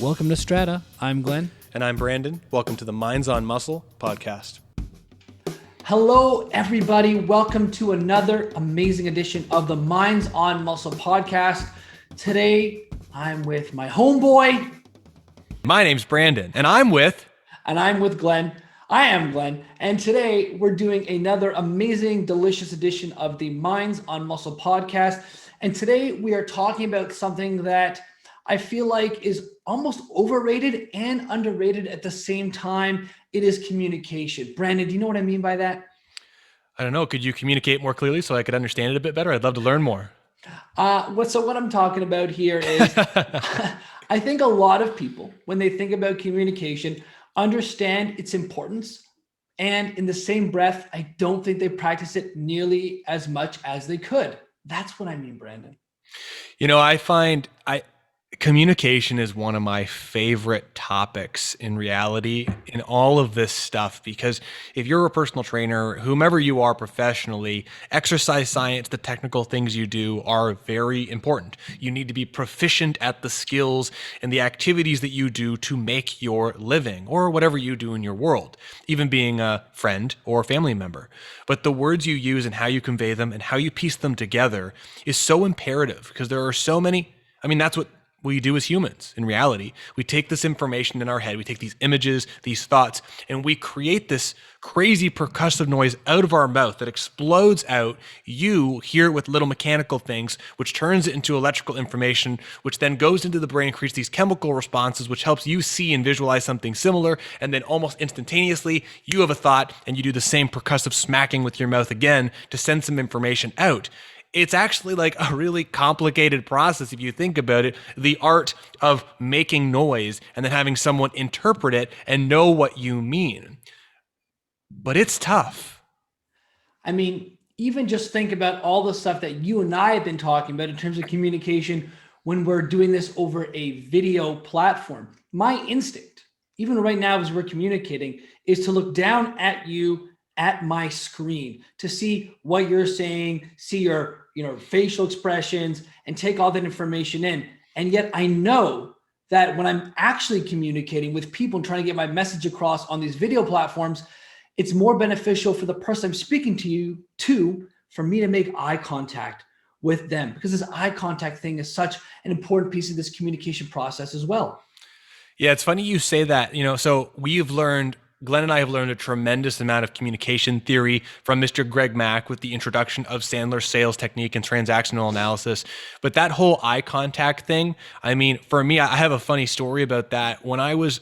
Welcome to Strata. I'm Glenn. And I'm Brandon. Welcome to the Minds on Muscle podcast. Hello, everybody. Welcome to another amazing edition of the Minds on Muscle podcast. Today, I'm with my homeboy. My name's Brandon, and I'm with Glenn. I am Glenn. And today, we're doing another amazing, delicious edition of the Minds on Muscle podcast. And today, we are talking about something that I feel like is almost overrated and underrated at the same time. It is communication. Brandon, do you know what I mean by that? I don't know. Could you communicate more clearly so I could understand it a bit better? I'd love to learn more. What I'm talking about here is I think a lot of people, when they think about communication, understand its importance. And in the same breath, I don't think they practice it nearly as much as they could. That's what I mean, Brandon. You know, I find communication is one of my favorite topics in reality in all of this stuff, because if you're a personal trainer, whomever you are professionally, exercise science, the technical things you do are very important. You need to be proficient at the skills and the activities that you do to make your living or whatever you do in your world, even being a friend or family member. But the words you use and how you convey them and how you piece them together is so imperative, because there are so many, that's what we do as humans. In reality, we take this information in our head, we take these images, these thoughts, and we create this crazy percussive noise out of our mouth that explodes out. You hear it with little mechanical things, which turns it into electrical information, which then goes into the brain and creates these chemical responses, which helps you see and visualize something similar. And then almost instantaneously, you have a thought and you do the same percussive smacking with your mouth again to send some information out. It's actually like a really complicated process if you think about it, the art of making noise and then having someone interpret it and know what you mean. But it's tough. Even just think about all the stuff that you and I have been talking about in terms of communication when we're doing this over a video platform. My instinct, even right now as we're communicating, is to look down at you at my screen to see what you're saying, see your facial expressions, and take all that information in. And yet I know that when I'm actually communicating with people and trying to get my message across on these video platforms, it's more beneficial for the person I'm speaking to for me to make eye contact with them, because this eye contact thing is such an important piece of this communication process as well. Yeah, it's funny you say that. So Glenn and I have learned a tremendous amount of communication theory from Mr. Greg Mack with the introduction of Sandler's sales technique and transactional analysis. But that whole eye contact thing, for me, I have a funny story about that. When I was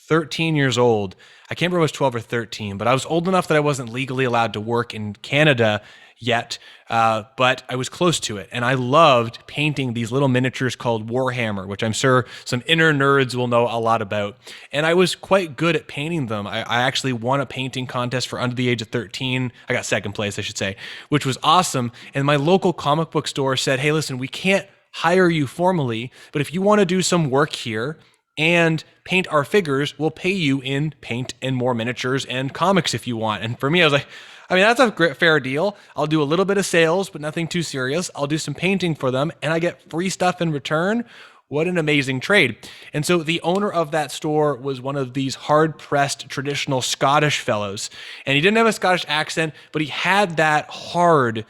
13 years old, I can't remember if I was 12 or 13, but I was old enough that I wasn't legally allowed to work in Canada yet, but I was close to it. And I loved painting these little miniatures called Warhammer, which I'm sure some inner nerds will know a lot about. And I was quite good at painting them. I actually won a painting contest for under the age of 13. I got second place, I should say, which was awesome. And my local comic book store said, hey, listen, we can't hire you formally, but if you want to do some work here and paint our figures, we'll pay you in paint and more miniatures and comics if you want. And for me, I was like, that's a great, fair deal. I'll do a little bit of sales, but nothing too serious. I'll do some painting for them and I get free stuff in return. What an amazing trade. And so the owner of that store was one of these hard-pressed traditional Scottish fellows. And he didn't have a Scottish accent, but he had that hard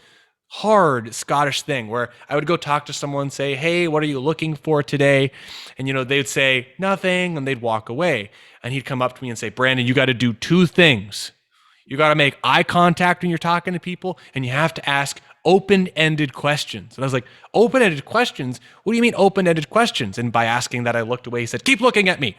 Scottish thing where I would go talk to someone and say, hey, what are you looking for today? And, they'd say nothing and they'd walk away. And he'd come up to me and say, Brandon, you got to do two things. You got to make eye contact when you're talking to people, and you have to ask open-ended questions. And I was like, open-ended questions? What do you mean open-ended questions? And by asking that, I looked away. He said, keep looking at me.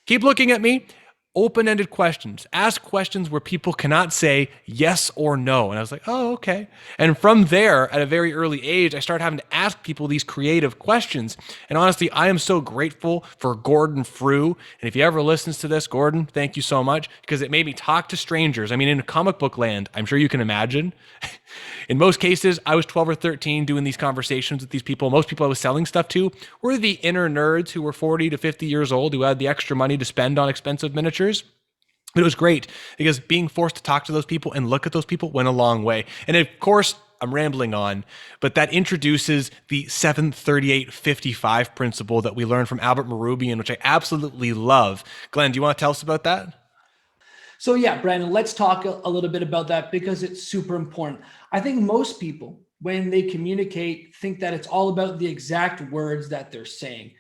Keep looking at me. Open-ended questions. Ask questions where people cannot say yes or no. And I was like, oh, okay. And from there, at a very early age, I started having to ask people these creative questions. And honestly, I am so grateful for Gordon Frew. And if he ever listens to this, Gordon, thank you so much, because it made me talk to strangers. In comic book land, I'm sure you can imagine. In most cases, I was 12 or 13 doing these conversations with these people. Most people I was selling stuff to were the inner nerds who were 40 to 50 years old, who had the extra money to spend on expensive miniatures. But it was great because being forced to talk to those people and look at those people went a long way. And of course, I'm rambling on, but that introduces the 738-55 principle that we learned from Albert Marubian, which I absolutely love. Glenn, do you want to tell us about that? So yeah, Brandon, let's talk a little bit about that because it's super important. I think most people, when they communicate, think that it's all about the exact words that they're saying,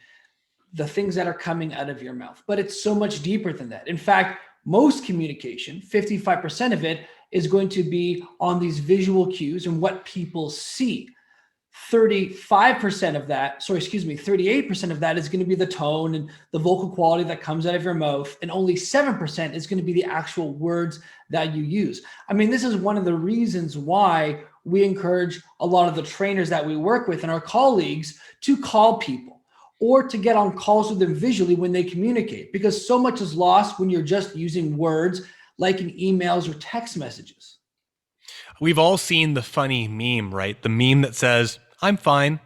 the things that are coming out of your mouth. But it's so much deeper than that. In fact, most communication, 55% of it, is going to be on these visual cues and what people see. 35% of that, 38% of that is going to be the tone and the vocal quality that comes out of your mouth. And only 7% is going to be the actual words that you use. I mean, this is one of the reasons why we encourage a lot of the trainers that we work with and our colleagues to call people or to get on calls with them visually when they communicate, because so much is lost when you're just using words like in emails or text messages. We've all seen the funny meme, right? The meme that says, I'm fine,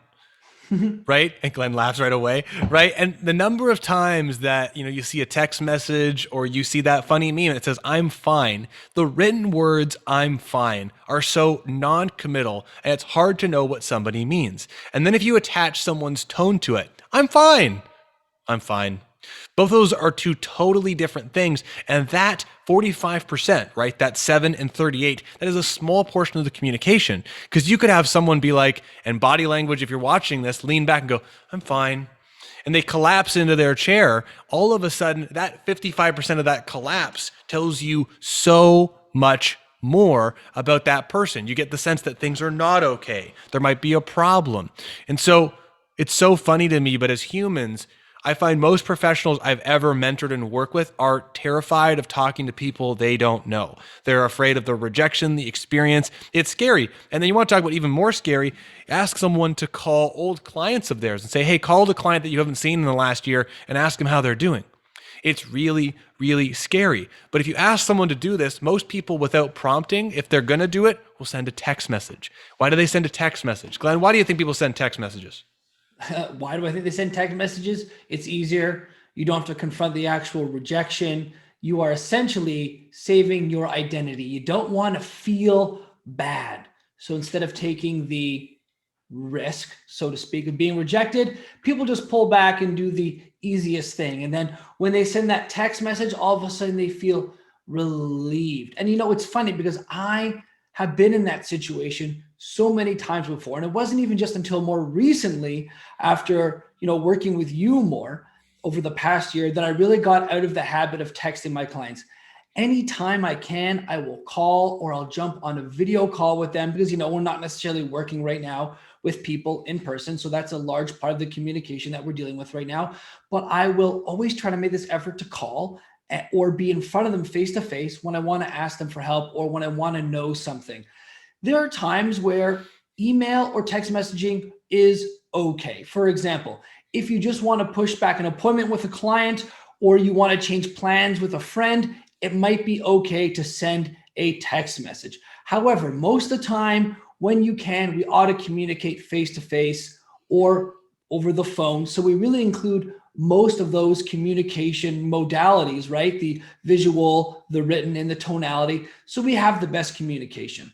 right? And Glenn laughs right away, right? And the number of times that, you see a text message or you see that funny meme and it says, I'm fine. The written words, I'm fine, are so non-committal and it's hard to know what somebody means. And then if you attach someone's tone to it, I'm fine. I'm fine. Both of those are two totally different things. And that 45%, right? That 7 and 38, that is a small portion of the communication. Because you could have someone be like, and body language, if you're watching this, lean back and go, I'm fine. And they collapse into their chair. All of a sudden, that 55% of that collapse tells you so much more about that person. You get the sense that things are not okay. There might be a problem. And so it's so funny to me, but as humans, I find most professionals I've ever mentored and worked with are terrified of talking to people they don't know. They're afraid of the rejection, the experience. It's scary. And then you want to talk about even more scary, ask someone to call old clients of theirs and say, hey, call the client that you haven't seen in the last year and ask them how they're doing. It's really, really scary. But if you ask someone to do this, most people without prompting, if they're going to do it, will send a text message. Why do they send a text message? Glenn, why do you think people send text messages? Why do I think they send text messages? It's easier. You don't have to confront the actual rejection. You are essentially saving your identity. You don't want to feel bad. So instead of taking the risk, so to speak, of being rejected, people just pull back and do the easiest thing. And then when they send that text message, all of a sudden they feel relieved. And it's funny because I have been in that situation so many times before. And it wasn't even just until more recently, after, working with you more over the past year, that I really got out of the habit of texting my clients. Anytime I can, I will call or I'll jump on a video call with them because, we're not necessarily working right now with people in person. So that's a large part of the communication that we're dealing with right now. But I will always try to make this effort to call or be in front of them face to face when I want to ask them for help or when I want to know something. There are times where email or text messaging is okay. For example, if you just want to push back an appointment with a client or you want to change plans with a friend, it might be okay to send a text message. However, most of the time when you can, we ought to communicate face to face or over the phone. So we really include most of those communication modalities, right? The visual, the written, and the tonality. So we have the best communication.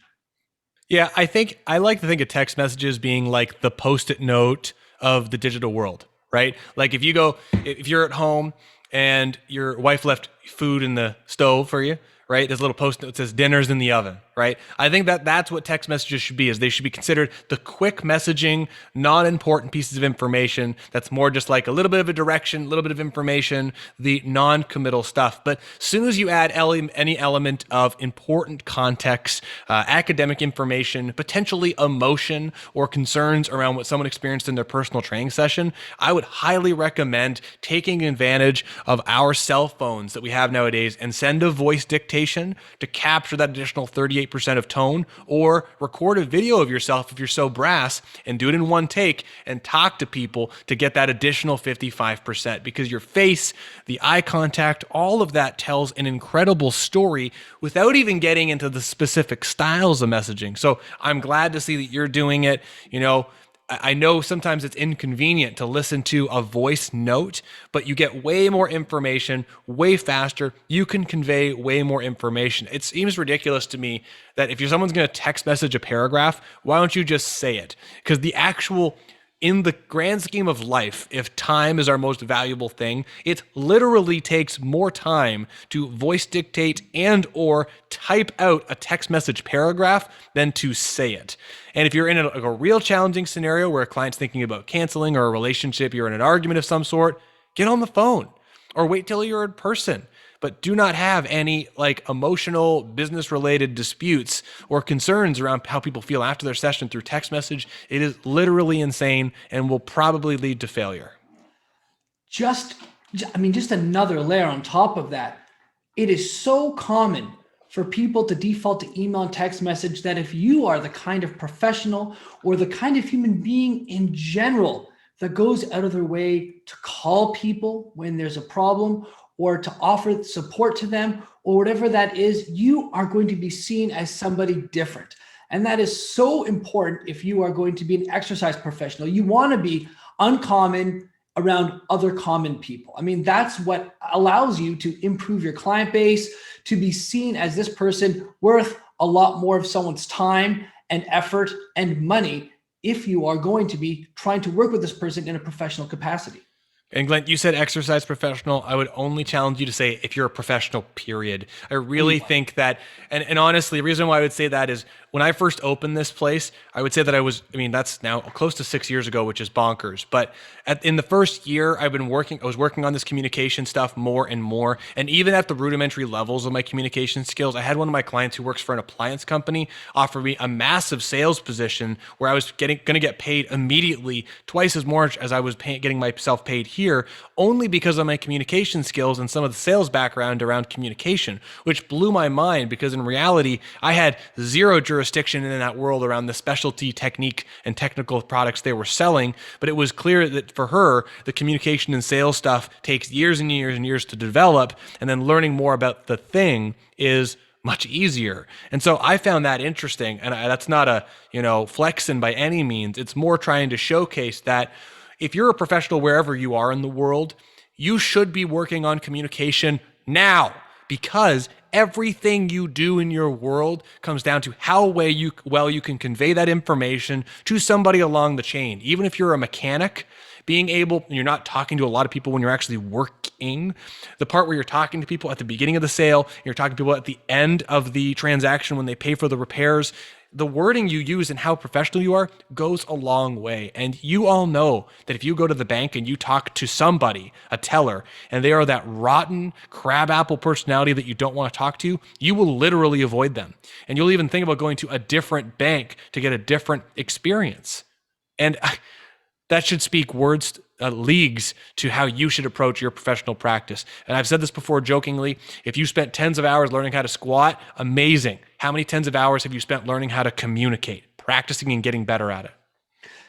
Yeah, I like to think of text messages being like the post-it note of the digital world, right? Like if you're at home and your wife left food in the stove for you, right? There's a little post-it note that says dinner's in the oven, right? I think that's what text messages should be, is they should be considered the quick messaging, non-important pieces of information that's more just like a little bit of a direction, a little bit of information, the non-committal stuff. But as soon as you add any element of important context, academic information, potentially emotion or concerns around what someone experienced in their personal training session, I would highly recommend taking advantage of our cell phones that we have nowadays and send a voice dictation to capture that additional 38% of tone, or record a video of yourself if you're so brass and do it in one take and talk to people to get that additional 55%, because your face, the eye contact, all of that tells an incredible story without even getting into the specific styles of messaging. So I'm glad to see that you're doing it. I know sometimes it's inconvenient to listen to a voice note, but you get way more information way faster. You can convey way more information. It seems ridiculous to me that if someone's going to text message a paragraph, why don't you just say it? Because the actual in the grand scheme of life, if time is our most valuable thing, it literally takes more time to voice dictate and or type out a text message paragraph than to say it. And if you're in a real challenging scenario where a client's thinking about canceling or a relationship, you're in an argument of some sort, get on the phone or wait till you're in person. But do not have any like emotional business related disputes or concerns around how people feel after their session through text message. It is literally insane and will probably lead to failure. Just, just another layer on top of that. It is so common for people to default to email and text message that if you are the kind of professional or the kind of human being in general that goes out of their way to call people when there's a problem or to offer support to them or whatever that is, you are going to be seen as somebody different. And that is so important if you are going to be an exercise professional. You want to be uncommon around other common people. I mean, that's what allows you to improve your client base, to be seen as this person worth a lot more of someone's time and effort and money if you are going to be trying to work with this person in a professional capacity. And Glenn, you said exercise professional. I would only challenge you to say if you're a professional, period. I really think that, and honestly, the reason why I would say that is when I first opened this place, I would say that that's now close to 6 years ago, which is bonkers. But in the first year, I was working on this communication stuff more and more. And even at the rudimentary levels of my communication skills, I had one of my clients who works for an appliance company offer me a massive sales position where I was going to get paid immediately twice as much as I was getting myself paid here, only because of my communication skills and some of the sales background around communication, which blew my mind because in reality, I had zero jurisdiction in that world around the specialty technique and technical products they were selling. But it was clear that for her, the communication and sales stuff takes years and years and years to develop. And then learning more about the thing is much easier. And so I found that interesting. And that's not a, flexing by any means. It's more trying to showcase that if you're a professional wherever you are in the world, you should be working on communication now, because everything you do in your world comes down to how well you can convey that information to somebody along the chain. Even if you're a mechanic, you're not talking to a lot of people when you're actually working. The part where you're talking to people at the beginning of the sale, you're talking to people at the end of the transaction when they pay for the repairs, the wording you use and how professional you are goes a long way. And you all know that if you go to the bank and you talk to somebody, a teller, and they are that rotten crabapple personality that you don't want to talk to, you will literally avoid them. And you'll even think about going to a different bank to get a different experience. And that should speak leagues to how you should approach your professional practice. And I've said this before jokingly, if you spent tens of hours learning how to squat, amazing. How many tens of hours have you spent learning how to communicate, practicing and getting better at it?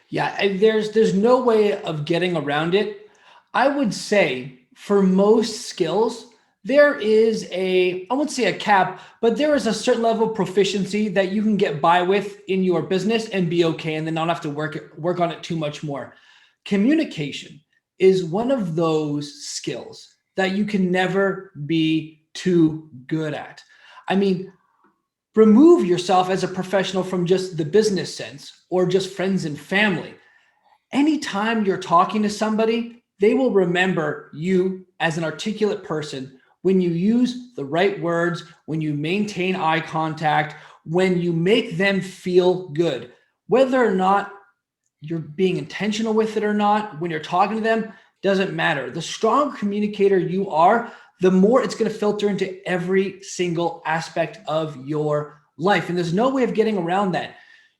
Yeah, there's no way of getting around it. I would say for most skills, there is I won't say a cap, but there is a certain level of proficiency that you can get by with in your business and be okay, and then not have to work on it too much more. Communication is one of those skills that you can never be too good at. I mean, remove yourself as a professional from just the business sense or just friends and family. Anytime you're talking to somebody, they will remember you as an articulate person when you use the right words, when you maintain eye contact, when you make them feel good. Whether or not you're being intentional with it or not, when you're talking to them, doesn't matter. The stronger communicator you are, the more it's going to filter into every single aspect of your life. And there's no way of getting around that.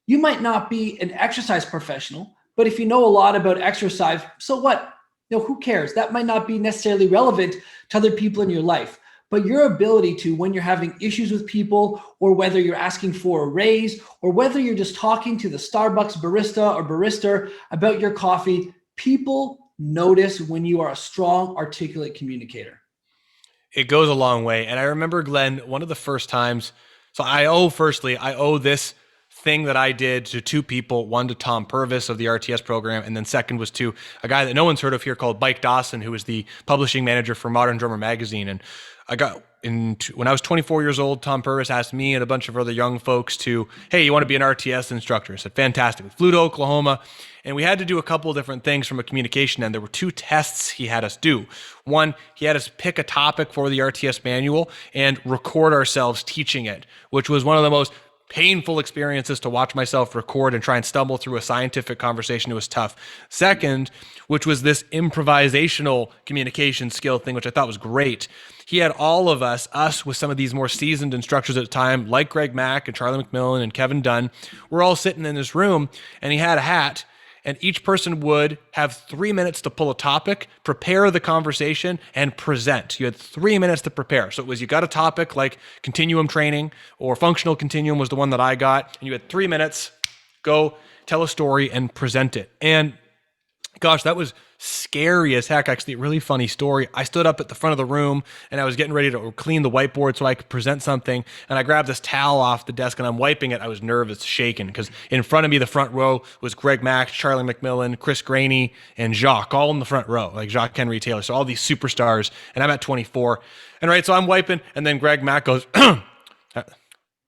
You might not be an exercise professional, but if you know a lot about exercise, so what? Who cares? That might not be necessarily relevant to other people in your life, but your ability to, when you're having issues with people, or whether you're asking for a raise, or whether you're just talking to the Starbucks barista or barista about your coffee, people notice when you are a strong, articulate communicator. It goes a long way. And I remember, Glenn, one of the first times, so I owe this thing that I did to two people, one to Tom Purvis of the RTS program, and then second was to a guy that no one's heard of here called Mike Dawson, who is the publishing manager for Modern Drummer magazine. And when I was 24 years old, Tom Purvis asked me and a bunch of other young folks to, hey, you want to be an RTS instructor? I said, fantastic. We flew to Oklahoma, and we had to do a couple of different things from a communication end. There were two tests he had us do. One, he had us pick a topic for the RTS manual and record ourselves teaching it, which was one of the most painful experiences to watch myself record and try and stumble through a scientific conversation. It was tough. Second, which was this improvisational communication skill thing, which I thought was great. He had all of us with some of these more seasoned instructors at the time, like Greg Mack and Charlie McMillan and Kevin Dunn. We're all sitting in this room, and he had a hat, and each person would have 3 minutes to pull a topic, prepare the conversation, and present. You had 3 minutes to prepare. So it was, you got a topic like continuum training or functional continuum was the one that I got, and you had 3 minutes, go tell a story and present it. And gosh, that was scary as heck. Actually, a really funny story. I stood up at the front of the room and I was getting ready to clean the whiteboard so I could present something. And I grabbed this towel off the desk and I'm wiping it. I was nervous, shaking, because in front of me, the front row was Greg Mack, Charlie McMillan, Chris Graney, and Jacques, all in the front row, like Jacques Henry Taylor. So all these superstars. And I'm at 24. And right, so I'm wiping, and then Greg Mack goes,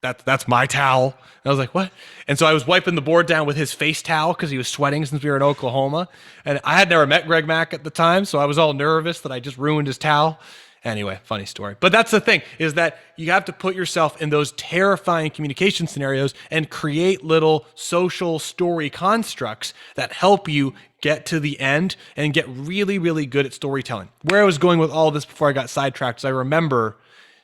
that's my towel. And I was like, what? And so I was wiping the board down with his face towel because he was sweating since we were in Oklahoma. And I had never met Greg Mack at the time, so I was all nervous that I just ruined his towel. Anyway, funny story. But that's the thing, is that you have to put yourself in those terrifying communication scenarios and create little social story constructs that help you get to the end and get really, really good at storytelling. Where I was going with all this before I got sidetracked is I remember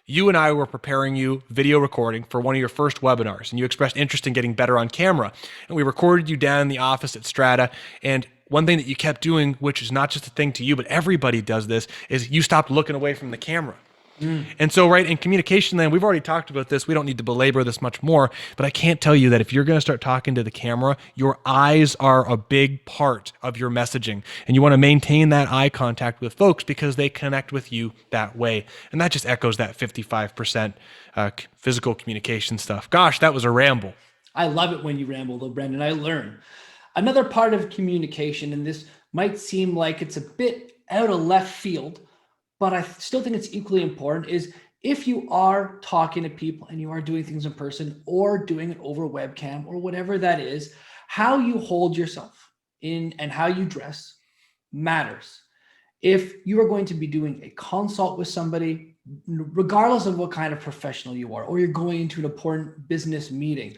you and I were preparing you video recording for one of your first webinars, and you expressed interest in getting better on camera. And we recorded you down in the office at Strata. And one thing that you kept doing, which is not just a thing to you, but everybody does this, is you stopped looking away from the camera. And so, right, in communication land, we've already talked about this. We don't need to belabor this much more, but I can't tell you that if you're going to start talking to the camera, your eyes are a big part of your messaging. And you want to maintain that eye contact with folks because they connect with you that way. And that just echoes that 55% physical communication stuff. Gosh, that was a ramble. I love it when you ramble, though, Brendan. I learn. Another part of communication, and this might seem like it's a bit out of left field, but I still think it's equally important, is if you are talking to people and you are doing things in person or doing it over webcam or whatever that is, how you hold yourself in and how you dress matters. If you are going to be doing a consult with somebody, regardless of what kind of professional you are, or you're going into an important business meeting,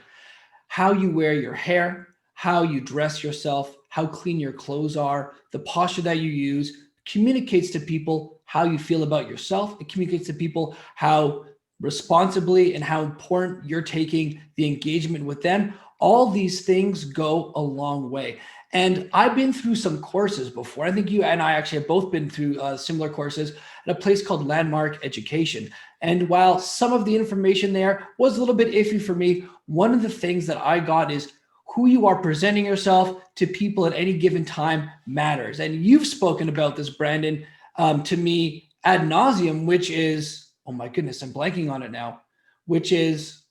how you wear your hair, how you dress yourself, how clean your clothes are, the posture that you use communicates to people how you feel about yourself. It communicates to people how responsibly and how important you're taking the engagement with them. All these things go a long way. And I've been through some courses before. I think you and I actually have both been through similar courses at a place called Landmark Education. And while some of the information there was a little bit iffy for me, one of the things that I got is who you are presenting yourself to people at any given time matters. And you've spoken about this, Brandon, to me ad nauseum, which is, oh my goodness, I'm blanking on it now, which is,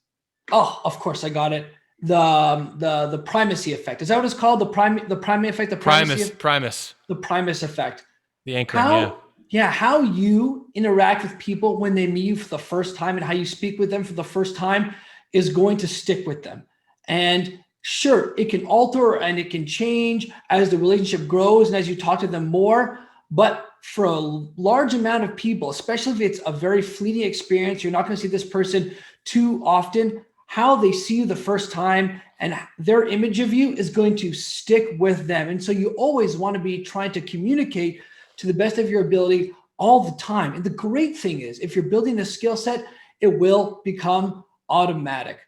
oh, of course I got it. The primacy effect. Is that what it's called? The primacy effect? The Primus. The primus effect. The anchoring, Yeah, how you interact with people when they meet you for the first time and how you speak with them for the first time is going to stick with them. And sure, it can alter and it can change as the relationship grows and as you talk to them more. But for a large amount of people, especially if it's a very fleeting experience, you're not going to see this person too often. How they see you the first time and their image of you is going to stick with them. And so you always want to be trying to communicate to the best of your ability all the time. And the great thing is, if you're building a skill set, it will become automatic.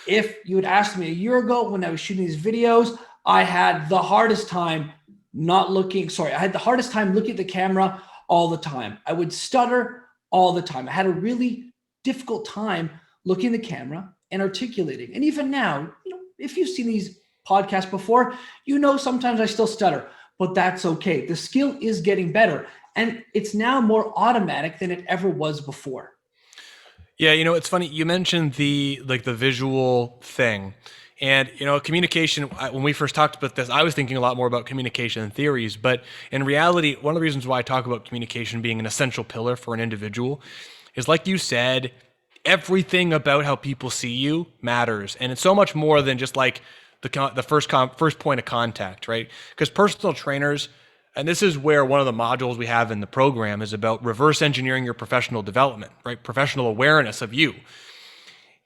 If you had asked me a year ago when I was shooting these videos, I had the hardest time looking at the camera all the time. I would stutter all the time. I had a really difficult time looking at the camera and articulating. And even now, if you've seen these podcasts before, sometimes I still stutter, but that's okay. The skill is getting better and it's now more automatic than it ever was before. Yeah, it's funny. You mentioned the visual thing. And, communication, when we first talked about this, I was thinking a lot more about communication theories. But in reality, one of the reasons why I talk about communication being an essential pillar for an individual is, like you said, everything about how people see you matters. And it's so much more than just like the first point of contact, right? Because personal trainers, and this is where one of the modules we have in the program is about reverse engineering your professional development, right? Professional awareness of you.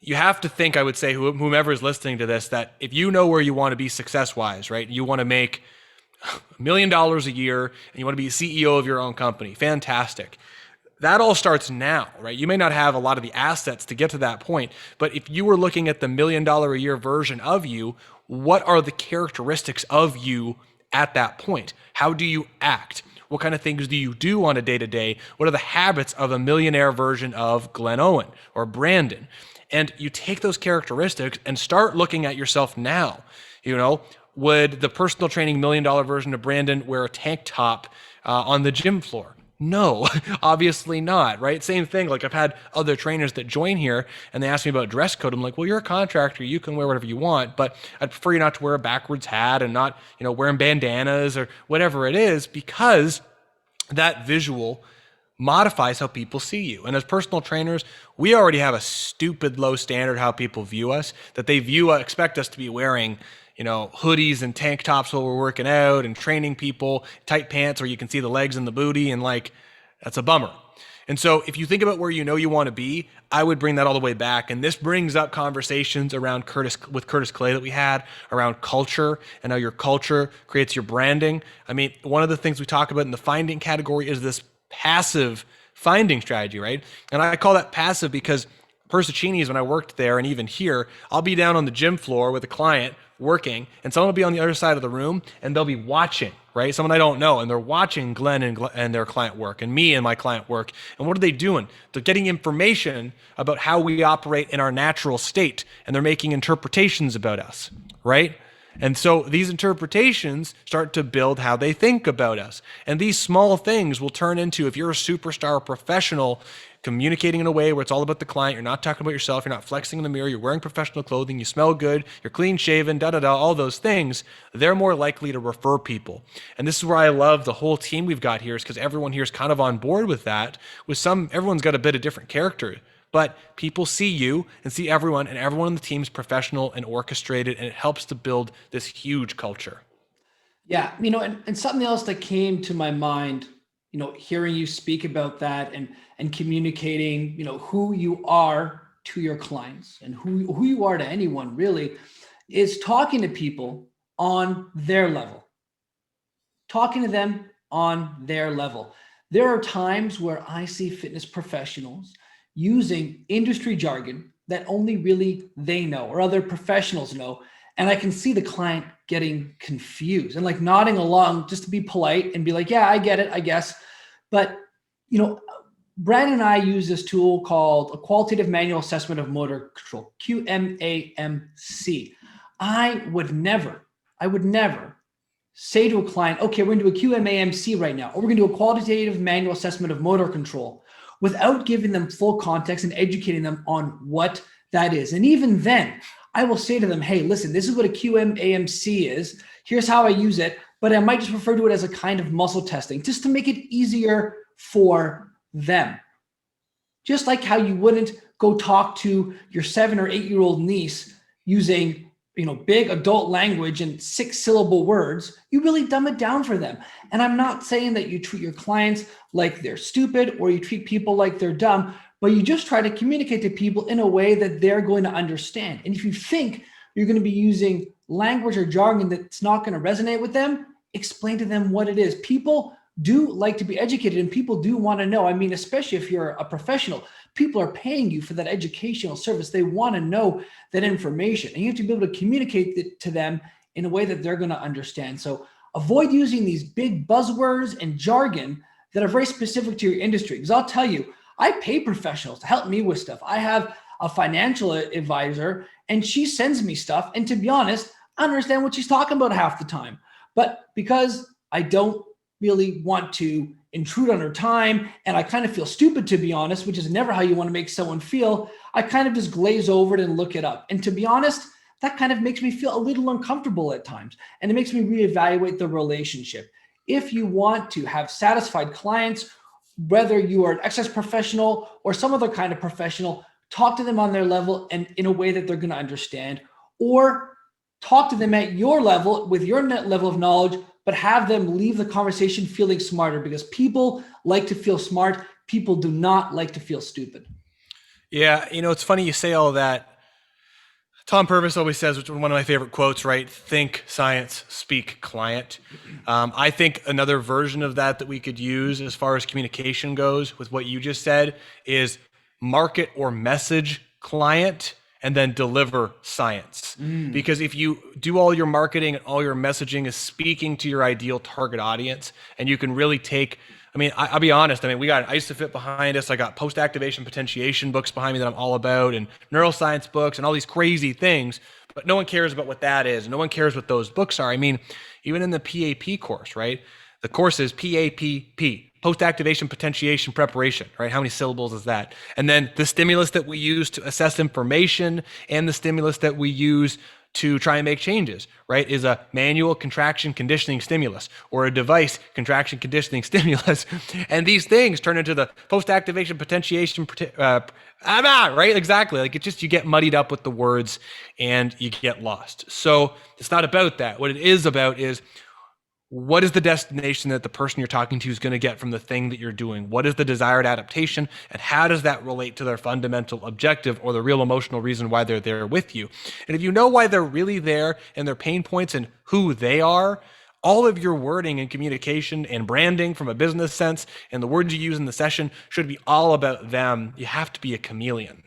You have to think, I would say, whomever is listening to this, that if you know where you want to be success-wise, right? You want to make $1 million a year and you want to be a CEO of your own company. Fantastic. That all starts now, right? You may not have a lot of the assets to get to that point, but if you were looking at the $1 million a year version of you, what are the characteristics of you at that point? How do you act? What kind of things do you do on a day-to-day? What are the habits of a millionaire version of Glenn Owen or Brandon? And you take those characteristics and start looking at yourself now. Would the personal training $1 million version of Brandon wear a tank top on the gym floor? No, obviously not, right? Same thing. Like, I've had other trainers that join here and they ask me about dress code. I'm like, well, you're a contractor. You can wear whatever you want, but I'd prefer you not to wear a backwards hat and not, wearing bandanas or whatever it is, because that visual modifies how people see you. And as personal trainers, we already have a stupid low standard how people view us, that they expect us to be wearing, hoodies and tank tops while we're working out and training people, tight pants where you can see the legs and the booty, and that's a bummer. And so if you think about where you want to be, I would bring that all the way back. And this brings up conversations around Curtis Clay that we had around culture and how your culture creates your branding. I mean, one of the things we talk about in the finding category is this passive finding strategy, right? And I call that passive because Persicini's, when I worked there and even here, I'll be down on the gym floor with a client working and someone will be on the other side of the room and they'll be watching, right? Someone I don't know, and they're watching Glenn and their client work and me and my client work. And what are they doing? They're getting information about how we operate in our natural state, and they're making interpretations about us, right? And so these interpretations start to build how they think about us. And these small things will turn into, if you're a superstar professional communicating in a way where it's all about the client, you're not talking about yourself, you're not flexing in the mirror, you're wearing professional clothing, you smell good, you're clean shaven, all those things, they're more likely to refer people. And this is where I love the whole team we've got here, is because everyone here is kind of on board with that. Everyone's got a bit of different character. But people see you and see everyone, and everyone on the team is professional and orchestrated, and it helps to build this huge culture. Yeah, and something else that came to my mind, hearing you speak about that and communicating, who you are to your clients and who you are to anyone really, is talking to people on their level. Talking to them on their level. There are times where I see fitness professionals using industry jargon that only really they know or other professionals know. And I can see the client getting confused and nodding along just to be polite and be like, yeah, I get it, I guess. But, Brandon and I use this tool called a qualitative manual assessment of motor control, QMAMC. I would never say to a client, okay, we're going to do a QMAMC right now, or we're going to do a qualitative manual assessment of motor control, without giving them full context and educating them on what that is. And even then, I will say to them, hey, listen, this is what a QMAMC is. Here's how I use it, but I might just refer to it as a kind of muscle testing, just to make it easier for them. Just like how you wouldn't go talk to your 7 or 8-year-old niece using big adult language and 6-syllable words, you really dumb it down for them. And I'm not saying that you treat your clients like they're stupid or you treat people like they're dumb, but you just try to communicate to people in a way that they're going to understand. And if you think you're going to be using language or jargon that's not going to resonate with them, explain to them what it is. People do like to be educated, and people do want to know. I mean, especially if you're a professional, people are paying you for that educational service. They want to know that information, and you have to be able to communicate it to them in a way that they're going to understand. So avoid using these big buzzwords and jargon that are very specific to your industry. Because I'll tell you, I pay professionals to help me with stuff. I have a financial advisor and she sends me stuff. And to be honest, I don't understand what she's talking about half the time. But because I don't really want to intrude on her time, and I kind of feel stupid, to be honest, which is never how you want to make someone feel, I kind of just glaze over it and look it up. And to be honest, that kind of makes me feel a little uncomfortable at times. And it makes me reevaluate the relationship. If you want to have satisfied clients, whether you are an exercise professional or some other kind of professional, talk to them on their level and in a way that they're going to understand, or talk to them at your level with your level of knowledge, but have them leave the conversation feeling smarter, because people like to feel smart. People do not like to feel stupid. Yeah, it's funny you say all that. Tom Purvis always says, which is one of my favorite quotes, right? Think science, speak client. I think another version of that we could use as far as communication goes with what you just said is market or message client and then deliver science. Because if you do all your marketing and all your messaging is speaking to your ideal target audience, and you can really take, I'll be honest. We got an ISOFIT behind us. I got post-activation potentiation books behind me that I'm all about, and neuroscience books and all these crazy things, but no one cares about what that is. No one cares what those books are. Even in the PAP course, right? The course is PAPP, post-activation potentiation preparation, right? How many syllables is that? And then the stimulus that we use to assess information and the stimulus that we use to try and make changes, right, is a manual contraction conditioning stimulus or a device contraction conditioning stimulus. And these things turn into the post-activation potentiation, right? Exactly. Like you get muddied up with the words and you get lost. So it's not about that. What it is about is, what is the destination that the person you're talking to is going to get from the thing that you're doing? What is the desired adaptation? And how does that relate to their fundamental objective or the real emotional reason why they're there with you? And if you know why they're really there and their pain points and who they are, all of your wording and communication and branding from a business sense and the words you use in the session should be all about them. You have to be a chameleon.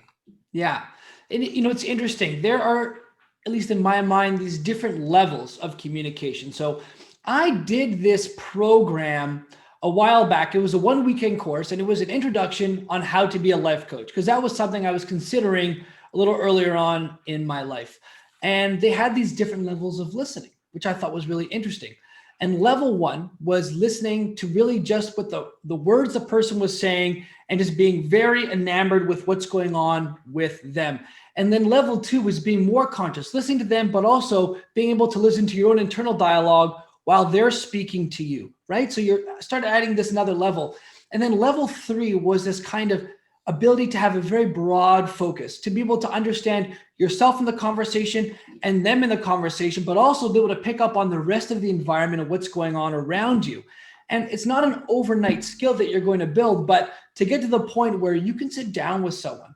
Yeah. And it's interesting. There are, at least in my mind, these different levels of communication. So I did this program a while back. It was a 1 weekend course, and it was an introduction on how to be a life coach, because that was something I was considering a little earlier on in my life. And they had these different levels of listening, which I thought was really interesting. And level one was listening to really just what the words the person was saying and just being very enamored with what's going on with them. And then level two was being more conscious, listening to them, but also being able to listen to your own internal dialogue while they're speaking to you, right? So you start adding this another level. And then level three was this kind of ability to have a very broad focus, to be able to understand yourself in the conversation and them in the conversation, but also be able to pick up on the rest of the environment and what's going on around you. And it's not an overnight skill that you're going to build, but to get to the point where you can sit down with someone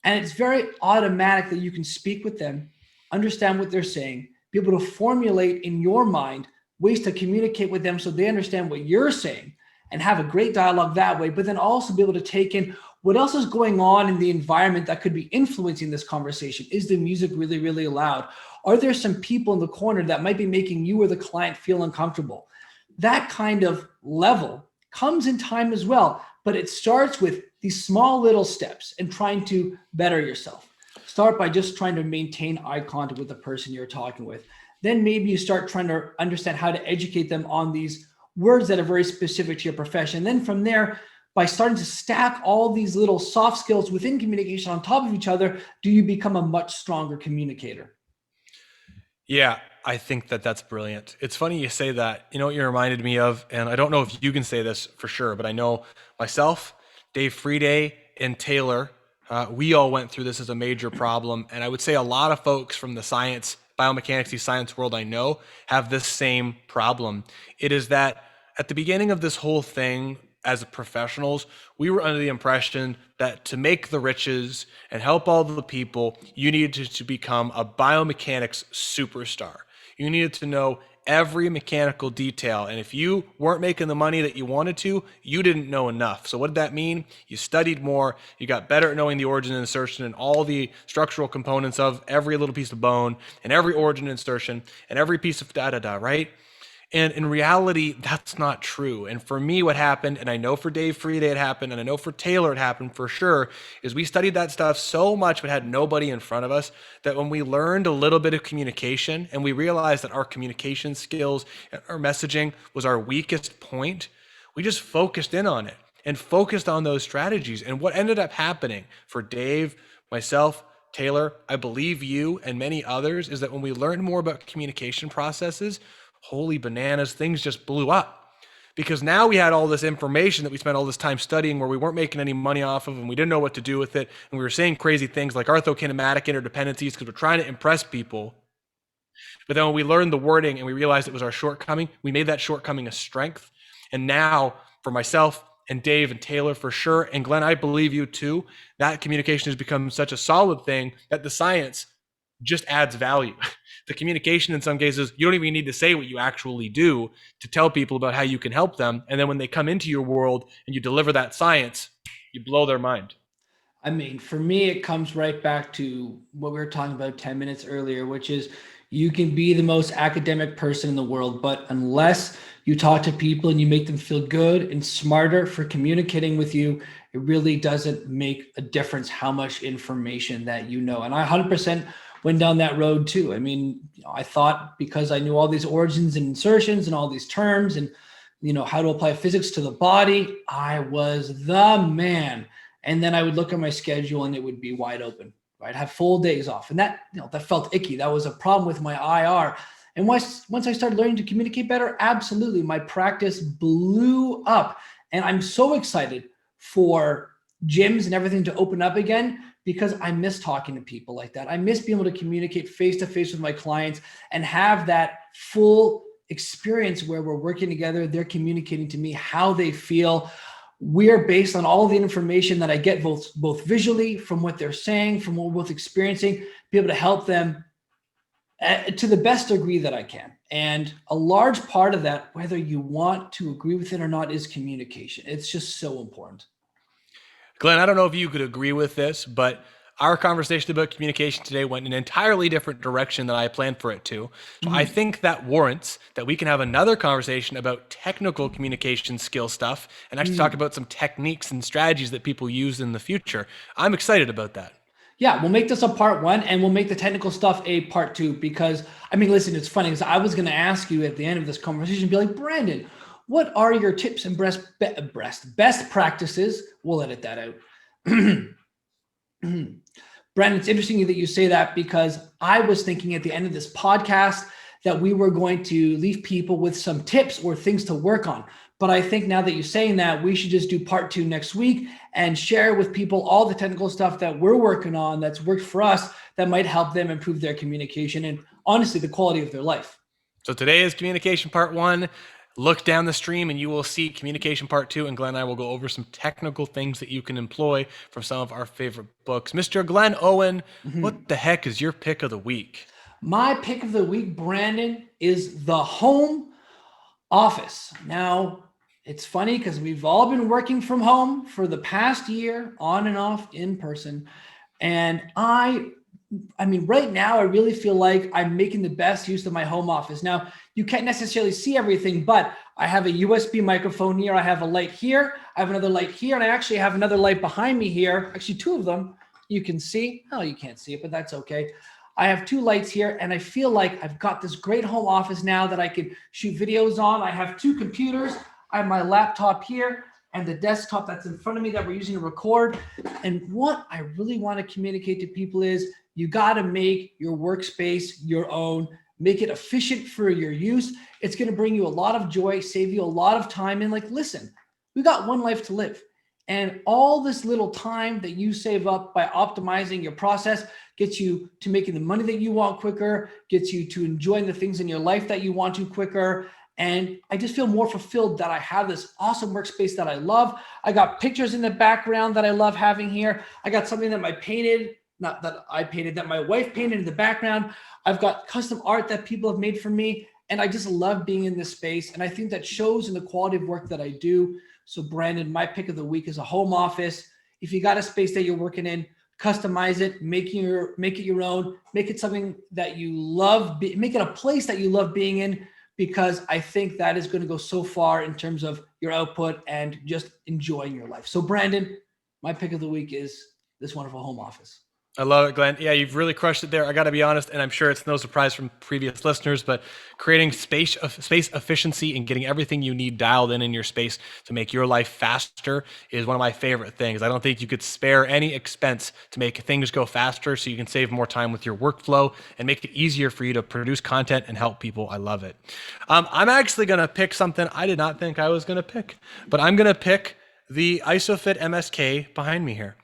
and it's very automatic that you can speak with them, understand what they're saying, be able to formulate in your mind ways to communicate with them so they understand what you're saying and have a great dialogue that way, but then also be able to take in what else is going on in the environment that could be influencing this conversation. Is the music really, really loud? Are there some people in the corner that might be making you or the client feel uncomfortable? That kind of level comes in time as well, but it starts with these small little steps and trying to better yourself. Start by just trying to maintain eye contact with the person you're talking with. Then maybe you start trying to understand how to educate them on these words that are very specific to your profession. Then from there, by starting to stack all these little soft skills within communication on top of each other, do you become a much stronger communicator? Yeah, I think that's brilliant. It's funny you say that. You know what you reminded me of, and I don't know if you can say this for sure, but I know myself, Dave Friday, and Taylor, we all went through this as a major problem. And I would say a lot of folks from the biomechanics science world I know have this same problem. It is that at the beginning of this whole thing, as professionals, we were under the impression that to make the riches and help all the people, you needed to become a biomechanics superstar. You needed to know every mechanical detail. And if you weren't making the money that you wanted to, you didn't know enough. So what did that mean? You studied more, you got better at knowing the origin and insertion and all the structural components of every little piece of bone and every origin insertion and every piece of da-da-da, right? And in reality, that's not true. And for me, what happened, and I know for Dave Friday it happened, and I know for Taylor it happened for sure, is we studied that stuff so much but had nobody in front of us that when we learned a little bit of communication and we realized that our communication skills and our messaging was our weakest point, we just focused in on it and focused on those strategies. And what ended up happening for Dave, myself, Taylor, I believe you and many others, is that when we learned more about communication processes, holy bananas, things just blew up. Because now we had all this information that we spent all this time studying where we weren't making any money off of and we didn't know what to do with it. And we were saying crazy things like orthokinematic interdependencies because we're trying to impress people. But then when we learned the wording and we realized it was our shortcoming, we made that shortcoming a strength. And now for myself and Dave and Taylor for sure, and Glenn, I believe you too, that communication has become such a solid thing that the science just adds value. The communication in some cases, you don't even need to say what you actually do to tell people about how you can help them. And then when they come into your world and you deliver that science, you blow their mind. I mean, for me, it comes right back to what we were talking about 10 minutes earlier, which is you can be the most academic person in the world, but unless you talk to people and you make them feel good and smarter for communicating with you, it really doesn't make a difference how much information that you know. And I 100% went down that road too. I mean, I thought because I knew all these origins and insertions and all these terms and, how to apply physics to the body, I was the man. And then I would look at my schedule and it would be wide open. I'd have full days off. And that, that felt icky. That was a problem with my IR. And once I started learning to communicate better, absolutely, my practice blew up. And I'm so excited for gyms and everything to open up again because I miss talking to people like that. I miss being able to communicate face-to-face with my clients and have that full experience where we're working together. They're communicating to me how they feel. We're based on all the information that I get both visually from what they're saying, from what we're both experiencing, be able to help them to the best degree that I can. And a large part of that, whether you want to agree with it or not, is communication. It's just so important. Glenn, I don't know if you could agree with this, but our conversation about communication today went in an entirely different direction than I planned for it to. So I think that warrants that we can have another conversation about technical communication skill stuff and actually talk about some techniques and strategies that people use in the future. I'm excited about that. Yeah, we'll make this a part 1 and we'll make the technical stuff a part 2 because, listen, it's funny because I was going to ask you at the end of this conversation, be like, Brandon, what are your tips and best practices? We'll edit that out. Brandon, it's interesting that you say that because I was thinking at the end of this podcast that we were going to leave people with some tips or things to work on. But I think now that you're saying that, we should just do part 2 next week and share with people all the technical stuff that we're working on that's worked for us that might help them improve their communication and honestly, the quality of their life. So today is communication part 1. Look down the stream and you will see communication part 2. And Glenn and I will go over some technical things that you can employ from some of our favorite books. Mr. Glenn Owen, what the heck is your pick of the week? My pick of the week, Brandon, is The Home Office. Now, it's funny because we've all been working from home for the past year, on and off in person. And I right now, I really feel like I'm making the best use of my home office. Now, you can't necessarily see everything, but I have a USB microphone here. I have a light here. I have another light here. And I actually have another light behind me here. Actually, 2 of them you can see. Oh, you can't see it, but that's okay. I have 2 lights here. And I feel like I've got this great home office now that I can shoot videos on. I have 2 computers. I have my laptop here and the desktop that's in front of me that we're using to record. And what I really want to communicate to people is you got to make your workspace your own, make it efficient for your use. It's going to bring you a lot of joy, save you a lot of time. And listen, we got one life to live. And all this little time that you save up by optimizing your process gets you to making the money that you want quicker, gets you to enjoying the things in your life that you want to quicker. And I just feel more fulfilled that I have this awesome workspace that I love. I got pictures in the background that I love having here. I got something that that my wife painted in the background. I've got custom art that people have made for me. And I just love being in this space. And I think that shows in the quality of work that I do. So Brandon, my pick of the week is a home office. If you got a space that you're working in, customize it, make it your own, make it something that you love, make it a place that you love being in, because I think that is going to go so far in terms of your output and just enjoying your life. So Brandon, my pick of the week is this wonderful home office. I love it, Glenn. Yeah, you've really crushed it there. I got to be honest, and I'm sure it's no surprise from previous listeners, but creating space efficiency and getting everything you need dialed in your space to make your life faster is one of my favorite things. I don't think you could spare any expense to make things go faster so you can save more time with your workflow and make it easier for you to produce content and help people. I love it. I'm actually going to pick something I did not think I was going to pick, but I'm going to pick the ISOFIT MSK behind me here.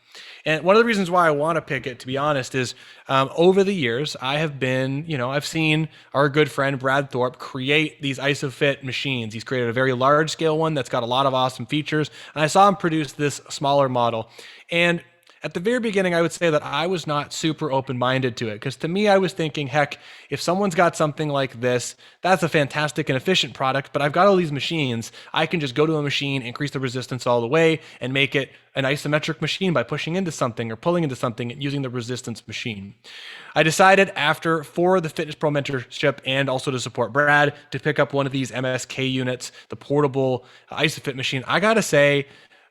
And one of the reasons why I want to pick it, to be honest, is over the years, I have been, I've seen our good friend Brad Thorpe create these ISOFIT machines. He's created a very large scale one that's got a lot of awesome features. And I saw him produce this smaller model. And at the very beginning, I would say that I was not super open-minded to it, because to me, I was thinking, heck, if someone's got something like this, that's a fantastic and efficient product, but I've got all these machines. I can just go to a machine, increase the resistance all the way, and make it an isometric machine by pushing into something or pulling into something and using the resistance machine. I decided for the Fitness Pro mentorship and also to support Brad to pick up one of these MSK units, the portable ISOFIT machine. I gotta say,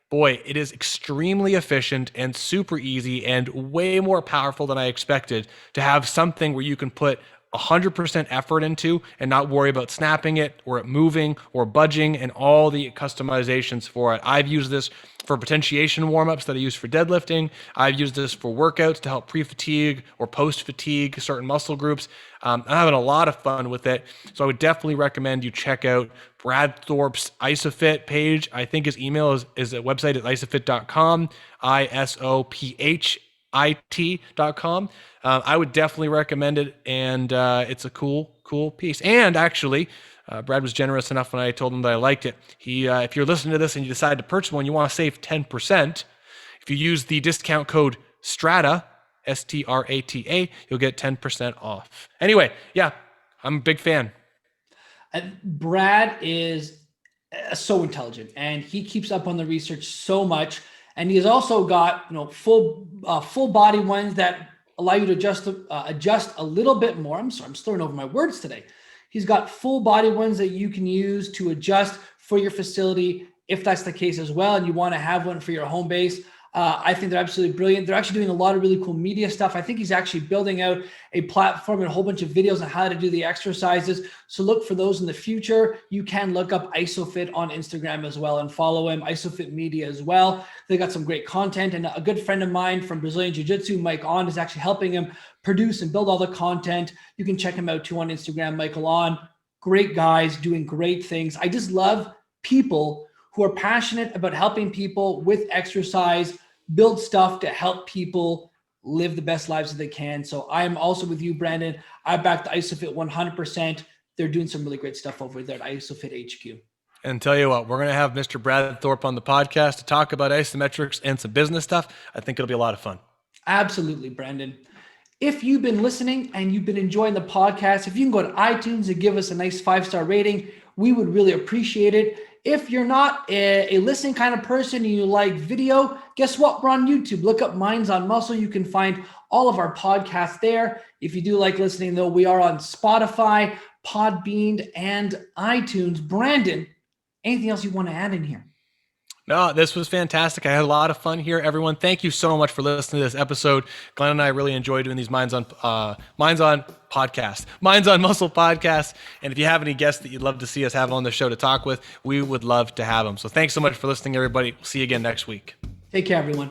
boy, it is extremely efficient and super easy and way more powerful than I expected to have something where you can put 100% effort into and not worry about snapping it or it moving or budging and all the customizations for it. I've used this for potentiation warm-ups that I use for deadlifting. I've used this for workouts to help pre-fatigue or post-fatigue certain muscle groups. I'm having a lot of fun with it. So I would definitely recommend you check out Brad Thorpe's ISOFIT page. I think his email is at website at isofit.com, ISOPHIT.com. I would definitely recommend it, and it's a cool piece. And actually, Brad was generous enough when I told him that I liked it. If you're listening to this and you decide to purchase one, you want to save 10%. If you use the discount code STRATA, STRATA, you'll get 10% off. Anyway, yeah, I'm a big fan. Brad is so intelligent, and he keeps up on the research so much. And he has also got full body ones that allow you to adjust a little bit more. I'm sorry, I'm slurring over my words today. He's got full body ones that you can use to adjust for your facility if that's the case as well, and you want to have one for your home base. I think they're absolutely brilliant. They're actually doing a lot of really cool media stuff. I think he's actually building out a platform and a whole bunch of videos on how to do the exercises. So look for those in the future. You can look up ISOFIT on Instagram as well and follow him, ISOFIT Media as well. They got some great content. And a good friend of mine from Brazilian Jiu-Jitsu, Mike On, is actually helping him produce and build all the content. You can check him out too on Instagram, Michael On. Great guys doing great things. I just love people who are passionate about helping people with exercise, build stuff to help people live the best lives that they can. So I am also with you, Brandon. I back the ISOFIT 100%. They're doing some really great stuff over there at ISOFIT HQ. And tell you what, we're going to have Mr. Brad Thorpe on the podcast to talk about isometrics and some business stuff. I think it'll be a lot of fun. Absolutely, Brandon. If you've been listening and you've been enjoying the podcast, if you can go to iTunes and give us a nice 5-star rating, we would really appreciate it. If you're not a listening kind of person and you like video, guess what? We're on YouTube. Look up Minds on Muscle. You can find all of our podcasts there. If you do like listening, though, we are on Spotify, Podbean, and iTunes. Brandon, anything else you want to add in here? No, this was fantastic. I had a lot of fun here. Everyone, thank you so much for listening to this episode. Glenn and I really enjoy doing these Minds on podcast, Minds on Muscle podcasts. And if you have any guests that you'd love to see us have on the show to talk with, we would love to have them. So thanks so much for listening, everybody. We'll see you again next week. Take care, everyone.